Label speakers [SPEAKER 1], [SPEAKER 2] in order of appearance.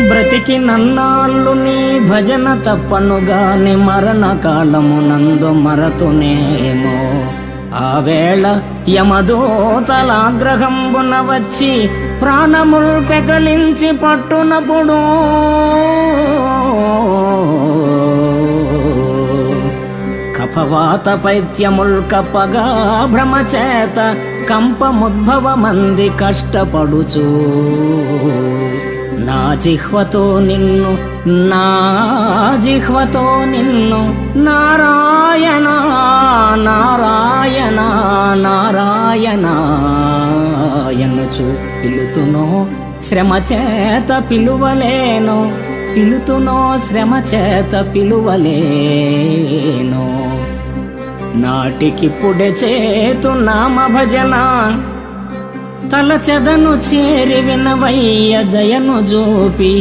[SPEAKER 1] బ్రతికి నన్నాళ్ళు నీ భజన తప్పనుగాని మరణ కాలమునందు మరతునేమో. ఆ వేళ యమదూతలాగ్రహంబున వచ్చి ప్రాణముల్ పెకలించి పట్టునప్పుడు కఫవాత పైత్యముల్ కప్పగా భ్రమచేత కంపముద్భవమంది కష్టపడుచు నా జిహ్వతో నిన్ను నారాయణ నారాయణ నారాయణ ఎన్నుచు పిలుతునో శ్రమ చేత పిలువలేను, పిలుతునో శ్రమ చేత పిలువలేను. నాటికిప్పుడే చేతు నామ భజన తలచెదను చేరి వినవయ్య దయను జూపి.